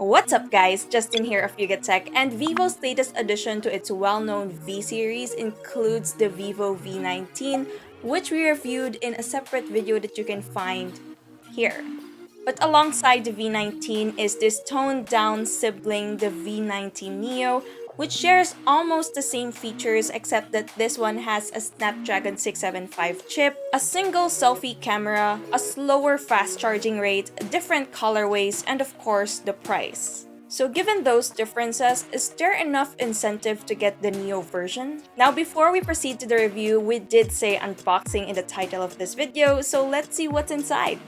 What's up guys, Justin here of Yuga Tech, and Vivo's latest addition to its well-known V series includes the Vivo V19, which we reviewed in a separate video that you can find here. But alongside the V19 is this toned-down sibling, the V19 Neo, which shares almost the same features except that this one has a Snapdragon 675 chip, a single selfie camera, a slower fast charging rate, different colorways, and of course the price. So given those differences, is there enough incentive to get the Neo version? Now before we proceed to the review, we did say unboxing in the title of this video, so let's see what's inside.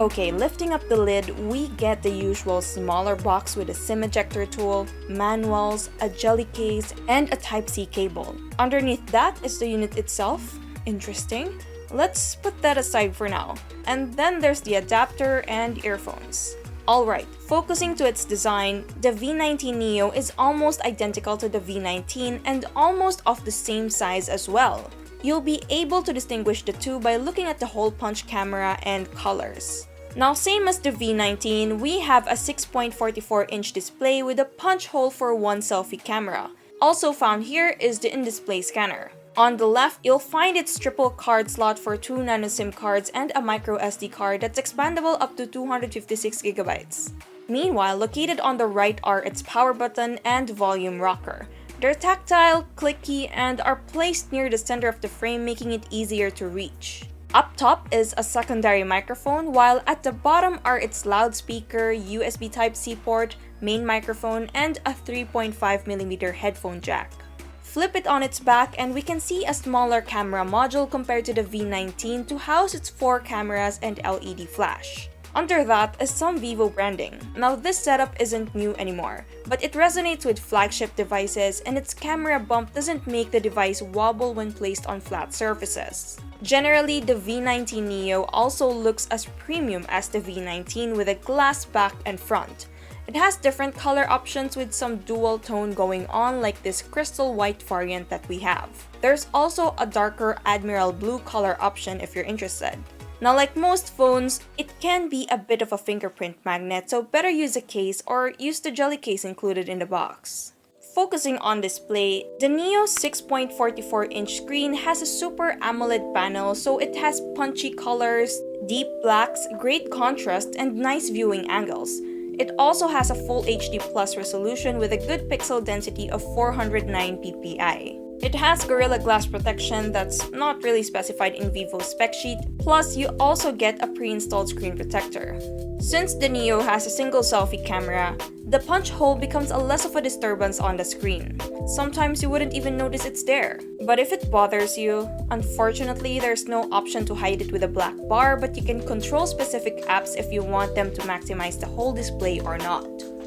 Okay, lifting up the lid, we get the usual smaller box with a SIM ejector tool, manuals, a jelly case, and a Type-C cable. Underneath that is the unit itself. Interesting. Let's put that aside for now. And then there's the adapter and earphones. Alright, focusing to its design, the V19 Neo is almost identical to the V19 and almost of the same size as well. You'll be able to distinguish the two by looking at the hole punch camera and colors. Now same as the V19, we have a 6.44-inch display with a punch hole for one selfie camera. Also found here is the in-display scanner. On the left, you'll find its triple card slot for 2 nano SIM cards and a micro SD card that's expandable up to 256GB. Meanwhile, located on the right are its power button and volume rocker. They're tactile, clicky, and are placed near the center of the frame, making it easier to reach. Up top is a secondary microphone, while at the bottom are its loudspeaker, USB Type-C port, main microphone, and a 3.5mm headphone jack. Flip it on its back and we can see a smaller camera module compared to the V19 to house its 4 cameras and LED flash. Under that is some Vivo branding. Now this setup isn't new anymore, but it resonates with flagship devices and its camera bump doesn't make the device wobble when placed on flat surfaces. Generally, the V19 Neo also looks as premium as the V19 with a glass back and front. It has different color options with some dual tone going on like this crystal white variant that we have. There's also a darker Admiral Blue color option if you're interested. Now like most phones, it can be a bit of a fingerprint magnet, so better use a case or use the jelly case included in the box. Focusing on display, the Neo's 6.44-inch screen has a Super AMOLED panel, so it has punchy colors, deep blacks, great contrast, and nice viewing angles. It also has a Full HD Plus resolution with a good pixel density of 409 ppi. It has Gorilla Glass protection that's not really specified in Vivo's spec sheet, plus you also get a pre-installed screen protector. Since the Neo has a single selfie camera, the punch hole becomes a less of a disturbance on the screen. Sometimes you wouldn't even notice it's there. But if it bothers you, unfortunately there's no option to hide it with a black bar, but you can control specific apps if you want them to maximize the whole display or not.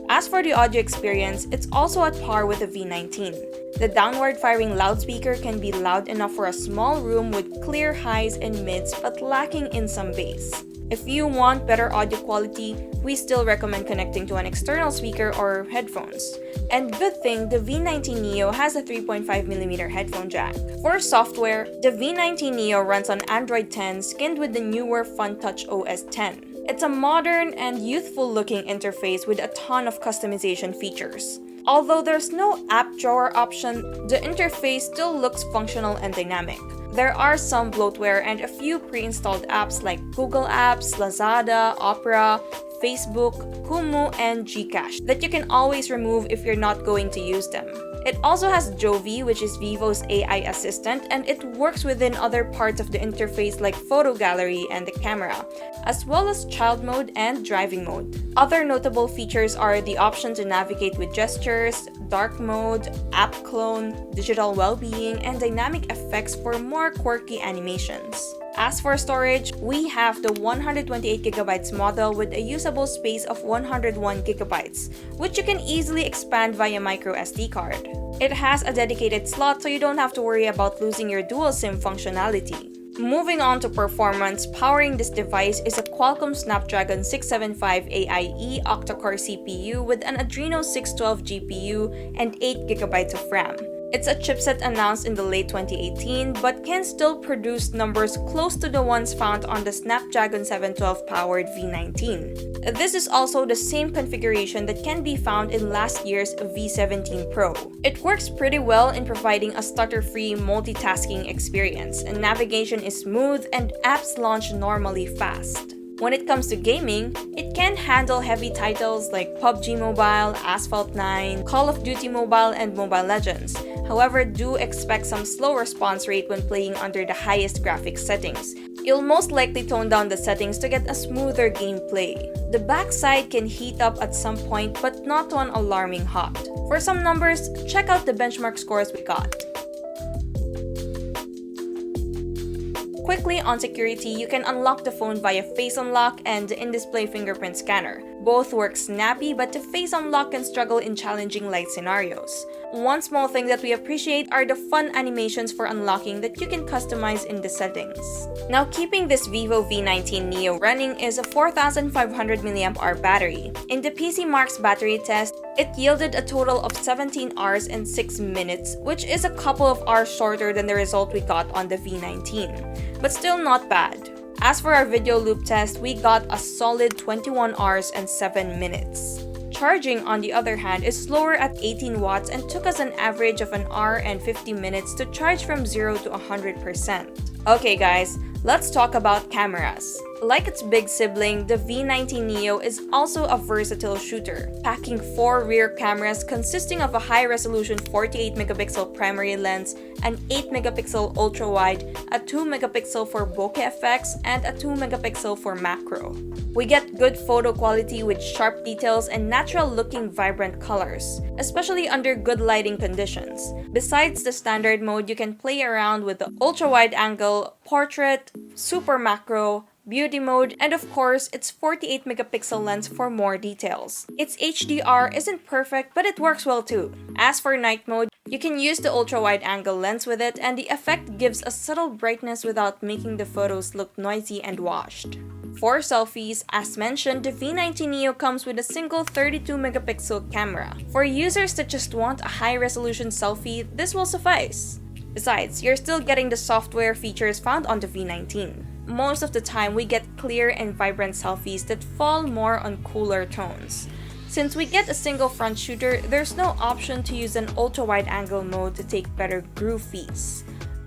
As for the audio experience, it's also at par with the V19. The downward-firing loudspeaker can be loud enough for a small room with clear highs and mids but lacking in some bass. If you want better audio quality, we still recommend connecting to an external speaker or headphones. And good thing, the V19 Neo has a 3.5mm headphone jack. For software, the V19 Neo runs on Android 10 skinned with the newer FunTouch OS 10. It's a modern and youthful-looking interface with a ton of customization features. Although there's no app drawer option, the interface still looks functional and dynamic. There are some bloatware and a few pre-installed apps like Google Apps, Lazada, Opera, Facebook, Kumu, and Gcash that you can always remove if you're not going to use them. It also has Jovi, which is Vivo's AI assistant, and it works within other parts of the interface like photo gallery and the camera, as well as child mode and driving mode. Other notable features are the option to navigate with gestures, dark mode, app clone, digital well-being, and dynamic effects for more quirky animations. As for storage, we have the 128GB model with a usable space of 101GB, which you can easily expand via micro SD card. It has a dedicated slot so you don't have to worry about losing your dual SIM functionality. Moving on to performance, powering this device is a Qualcomm Snapdragon 675 AIE octa-core CPU with an Adreno 612 GPU and 8GB of RAM. It's a chipset announced in the late 2018 but can still produce numbers close to the ones found on the Snapdragon 712 powered V19. This is also the same configuration that can be found in last year's V17 Pro. It works pretty well in providing a stutter-free multitasking experience, and navigation is smooth and apps launch normally fast. When it comes to gaming, it can handle heavy titles like PUBG Mobile, Asphalt 9, Call of Duty Mobile, and Mobile Legends. However, do expect some slow response rate when playing under the highest graphics settings. You'll most likely tone down the settings to get a smoother gameplay. The backside can heat up at some point, but not to an alarming hot. For some numbers, check out the benchmark scores we got. Quickly on security, you can unlock the phone via face unlock and in-display fingerprint scanner. Both work snappy, but the face unlock can struggle in challenging light scenarios. One small thing that we appreciate are the fun animations for unlocking that you can customize in the settings. Now, keeping this Vivo V19 Neo running is a 4500 mAh battery. In the PC Mark's battery test, it yielded a total of 17 hours and 6 minutes, which is a couple of hours shorter than the result we got on the V19, but still not bad. As for our video loop test, we got a solid 21 hours and 7 minutes. Charging, on the other hand, is slower at 18 watts and took us an average of an hour and 50 minutes to charge from 0 to 100%. Okay guys, let's talk about cameras. Like its big sibling, the V19 Neo is also a versatile shooter, packing 4 rear cameras consisting of a high-resolution 48-megapixel primary lens, an 8-megapixel ultra-wide, a 2-megapixel for bokeh effects, and a 2-megapixel for macro. We get good photo quality with sharp details and natural-looking vibrant colors, especially under good lighting conditions. Besides the standard mode, you can play around with the ultra-wide angle, portrait, super macro, beauty mode, and of course, its 48-megapixel lens for more details. Its HDR isn't perfect, but it works well too. As for night mode, you can use the ultra-wide angle lens with it, and the effect gives a subtle brightness without making the photos look noisy and washed. For selfies, as mentioned, the V19 Neo comes with a single 32-megapixel camera. For users that just want a high-resolution selfie, this will suffice. Besides, you're still getting the software features found on the V19. Most of the time, we get clear and vibrant selfies that fall more on cooler tones. Since we get a single front shooter, there's no option to use an ultra-wide angle mode to take better groovies,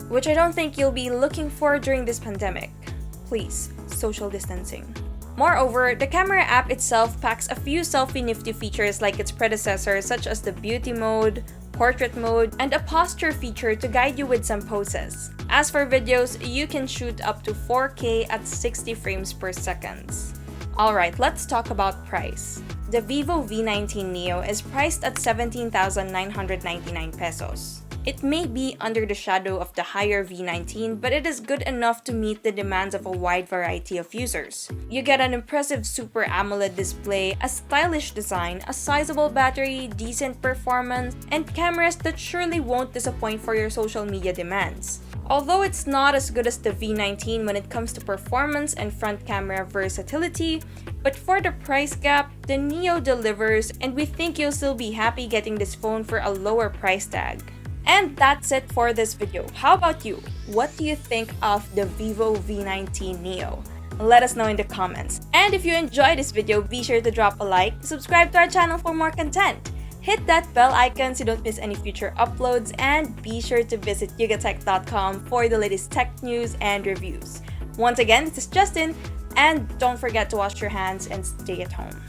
which I don't think you'll be looking for during this pandemic. Please, social distancing. Moreover, the camera app itself packs a few selfie nifty features like its predecessor, such as the beauty mode, portrait mode, and a posture feature to guide you with some poses. As for videos, you can shoot up to 4K at 60 frames per second. Alright, let's talk about price. The Vivo V19 Neo is priced at 17,999 pesos. It may be under the shadow of the higher V19, but it is good enough to meet the demands of a wide variety of users. You get an impressive Super AMOLED display, a stylish design, a sizable battery, decent performance, and cameras that surely won't disappoint for your social media demands. Although it's not as good as the V19 when it comes to performance and front camera versatility, but for the price gap, the Neo delivers, and we think you'll still be happy getting this phone for a lower price tag. And that's it for this video. How about you? What do you think of the Vivo V19 Neo? Let us know in the comments. And if you enjoyed this video, be sure to drop a like, subscribe to our channel for more content. Hit that bell icon so you don't miss any future uploads, and be sure to visit yugatech.com for the latest tech news and reviews. Once again, this is Justin, and don't forget to wash your hands and stay at home.